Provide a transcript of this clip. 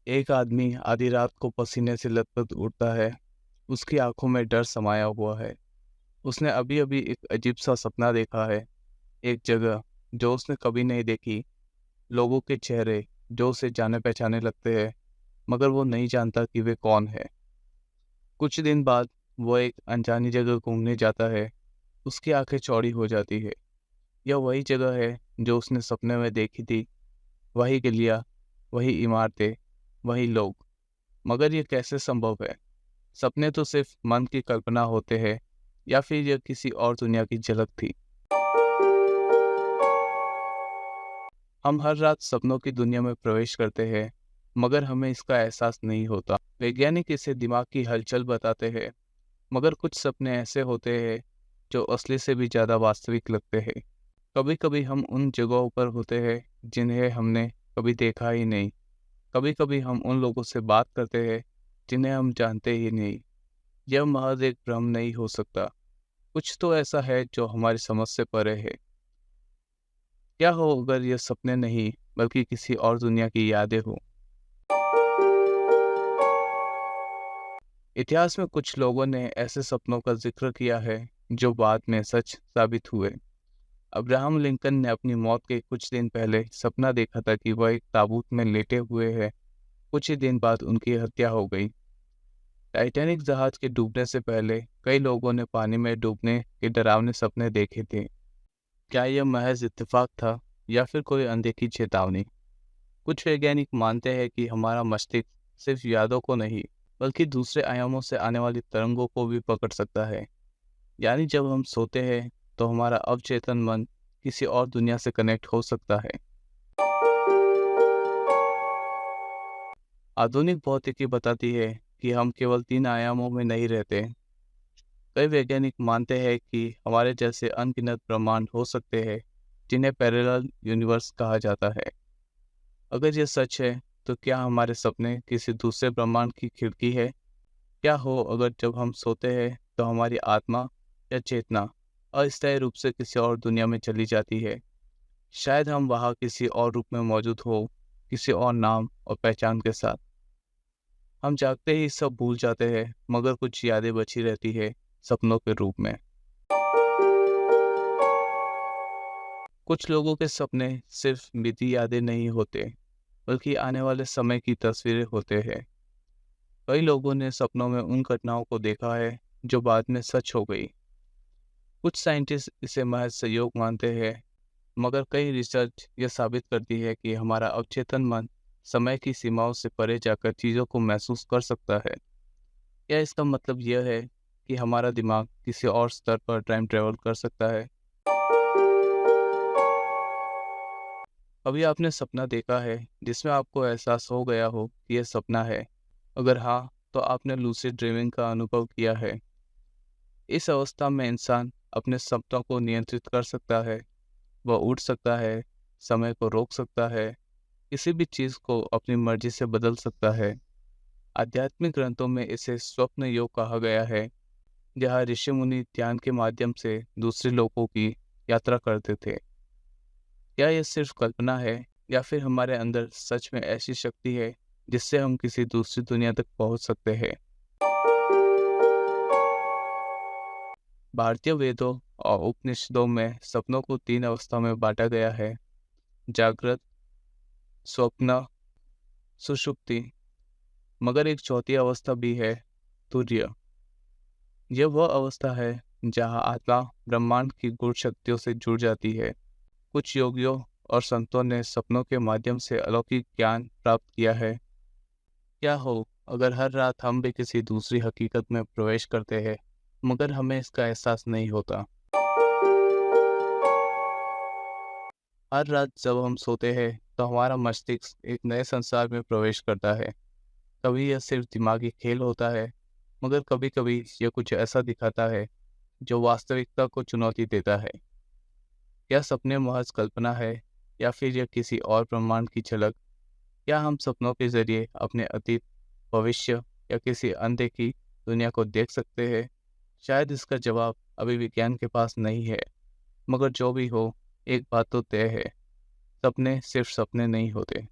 एक आदमी आधी रात को पसीने से लथपथ उठता है। उसकी आंखों में डर समाया हुआ है। उसने अभी-अभी एक अजीब-सा सपना देखा है। एक जगह जो उसने कभी नहीं देखी, लोगों के चेहरे जो उसे जाने-पहचाने लगते हैं, मगर वो नहीं जानता कि वे कौन है। कुछ दिन बाद वो एक अनजानी जगह घूमने जाता है। उसकी आंखें चौड़ी हो जाती है। यह वही जगह है जो उसने सपने में देखी थी। वही गलियाँ, वही इमारतें, वही लोग। मगर ये कैसे संभव है? सपने तो सिर्फ मन की कल्पना होते हैं, या फिर यह किसी और दुनिया की झलक थी? हम हर रात सपनों की दुनिया में प्रवेश करते हैं, मगर हमें इसका एहसास नहीं होता। वैज्ञानिक इसे दिमाग की हलचल बताते हैं, मगर कुछ सपने ऐसे होते हैं जो असली से भी ज़्यादा वास्तविक लगते हैं। कभी-कभी हम उन जगहों पर होते हैं जिन्हें हमने कभी देखा ही नहीं। कभी-कभी हम उन लोगों से बात करते हैं जिन्हें हम जानते ही नहीं। यह महज एक भ्रम नहीं हो सकता। कुछ तो ऐसा है जो हमारी समझ से परे है। क्या हो अगर ये सपने नहीं बल्कि किसी और दुनिया की यादें हो? इतिहास में कुछ लोगों ने ऐसे सपनों का जिक्र किया है जो बाद में सच साबित हुए। अब्राहम लिंकन ने अपनी मौत के कुछ दिन पहले सपना देखा था कि वह एक ताबूत में लेटे हुए है। कुछ ही दिन बाद उनकी हत्या हो गई। टाइटैनिक जहाज के डूबने से पहले कई लोगों ने पानी में डूबने के डरावने सपने देखे थे। क्या यह महज इत्तेफाक था या फिर कोई अनदेखी चेतावनी? कुछ वैज्ञानिक मानते हैं कि हमारा मस्तिष्क सिर्फ यादों को नहीं, बल्कि दूसरे आयामों से आने वाली तरंगों को भी पकड़ सकता है। यानी जब हम सोते हैं तो हमारा अवचेतन मन किसी और दुनिया से कनेक्ट हो सकता है। आधुनिक भौतिकी बताती है कि हम केवल 3 आयामों में नहीं रहते। कई वैज्ञानिक मानते हैं कि हमारे जैसे अनगिनत ब्रह्मांड हो सकते हैं जिन्हें पैरेलल यूनिवर्स कहा जाता है। अगर यह सच है तो क्या हमारे सपने किसी दूसरे ब्रह्मांड की खिड़की है? क्या हो अगर जब हम सोते हैं तो हमारी आत्मा या चेतना अस्थायी रूप से किसी और दुनिया में चली जाती है? शायद हम वहाँ किसी और रूप में मौजूद हो, किसी और नाम और पहचान के साथ। हम जागते ही सब भूल जाते हैं, मगर कुछ यादें बची रहती है सपनों के रूप में। कुछ लोगों के सपने सिर्फ बीती यादें नहीं होते, बल्कि आने वाले समय की तस्वीरें होते हैं। कई लोगों ने सपनों में उन घटनाओं को देखा है जो बाद में सच हो गई। कुछ साइंटिस्ट इसे महज संयोग मानते हैं, मगर कई रिसर्च यह साबित करती है कि हमारा अवचेतन मन समय की सीमाओं से परे जाकर चीज़ों को महसूस कर सकता है। क्या इसका मतलब यह है कि हमारा दिमाग किसी और स्तर पर टाइम ट्रेवल कर सकता है? अभी आपने सपना देखा है जिसमें आपको एहसास हो गया हो कि यह सपना है? अगर हाँ, तो आपने लूसिड ड्रीमिंग का अनुभव किया है। इस अवस्था में इंसान अपने सपनों को नियंत्रित कर सकता है। वह उड़ सकता है, समय को रोक सकता है, किसी भी चीज़ को अपनी मर्जी से बदल सकता है। आध्यात्मिक ग्रंथों में इसे स्वप्न योग कहा गया है, जहाँ ऋषि मुनि ध्यान के माध्यम से दूसरे लोगों की यात्रा करते थे। क्या यह सिर्फ कल्पना है या फिर हमारे अंदर सच में ऐसी शक्ति है जिससे हम किसी दूसरी दुनिया तक पहुंच सकते हैं? भारतीय वेदों और उपनिषदों में सपनों को 3 अवस्था में बांटा गया है: जागृत, स्वप्न, सुषुप्ति। मगर एक चौथी अवस्था भी है, तुर्य। यह वह अवस्था है जहाँ आत्मा ब्रह्मांड की गूढ़ शक्तियों से जुड़ जाती है। कुछ योगियों और संतों ने सपनों के माध्यम से अलौकिक ज्ञान प्राप्त किया है। क्या हो अगर हर रात हम भी किसी दूसरी हकीकत में प्रवेश करते हैं, मगर हमें इसका एहसास नहीं होता? हर रात जब हम सोते हैं तो हमारा मस्तिष्क एक नए संसार में प्रवेश करता है। कभी यह सिर्फ दिमागी खेल होता है, मगर कभी-कभी यह कुछ ऐसा दिखाता है जो वास्तविकता को चुनौती देता है। क्या सपने महज कल्पना है या फिर यह किसी और ब्रह्मांड की झलक? क्या हम सपनों के जरिए अपने अतीत, भविष्य या किसी अनदेखी दुनिया को देख सकते हैं? शायद इसका जवाब अभी विज्ञान के पास नहीं है, मगर जो भी हो, एक बात तो तय है, सपने सिर्फ सपने नहीं होते।